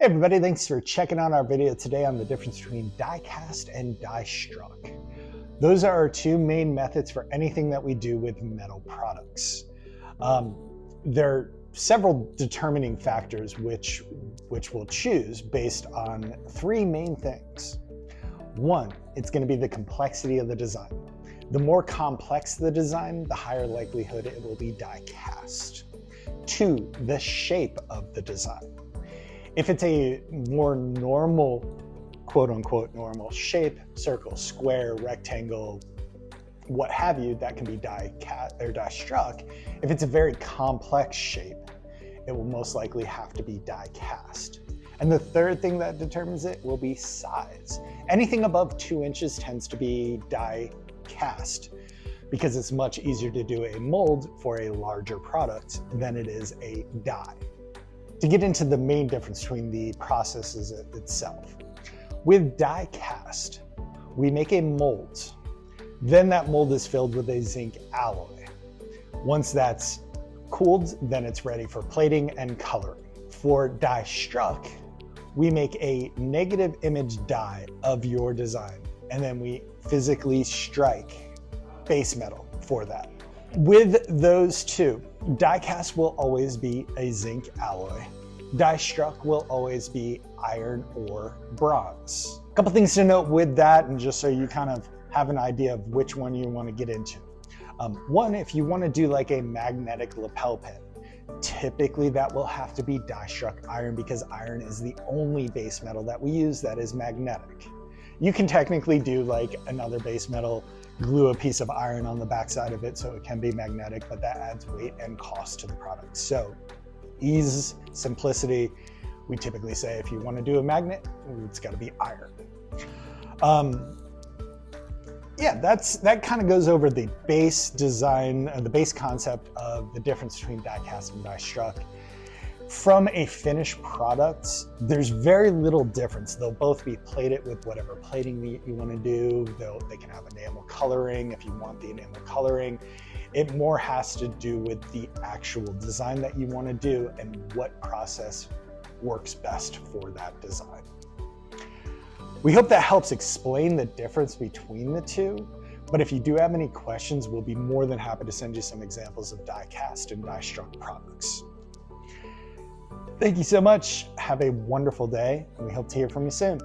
Hey everybody, thanks for checking out our video today on the difference between die cast and die struck. Those are our two main methods for anything that we do with metal products. There are several determining factors which we'll choose based on three main things. One, it's going to be the complexity of the design. The more complex the design, the higher likelihood it will be die cast. Two, the shape of the design. If it's a more normal, quote unquote normal shape, circle, square, rectangle, what have you, that can be die cast or die struck. If it's a very complex shape, it will most likely have to be die cast. And the third thing that determines it will be size. Anything above 2 inches tends to be die cast because it's much easier to do a mold for a larger product than it is a die. To get into the main difference between the processes itself. With die cast, we make a mold. Then that mold is filled with a zinc alloy. Once that's cooled, then it's ready for plating and coloring. For die struck, we make a negative image die of your design, and then we physically strike base metal for that. With those two, die cast will always be a zinc alloy. Die struck will always be iron or bronze. A couple things to note with that, and just so you kind of have an idea of which one you want to get into. One, if you want to do like a magnetic lapel pin, typically that will have to be die struck iron because iron is the only base metal that we use that is magnetic. You can technically do like another base metal, glue a piece of iron on the backside of it so it can be magnetic, but that adds weight and cost to the product. So ease, simplicity, we typically say if you want to do a magnet, it's got to be iron. That kind of goes over the base design, the base concept of the difference between die cast and die struck. From a finished product, there's very little difference. They'll both be plated with whatever plating you want to do. They can have enamel coloring if you want the enamel coloring. It more has to do with the actual design that you want to do and what process works best for that design. We hope that helps explain the difference between the two, but if you do have any questions, we'll be more than happy to send you some examples of die cast and die struck products. Thank you so much. Have a wonderful day, and we hope to hear from you soon.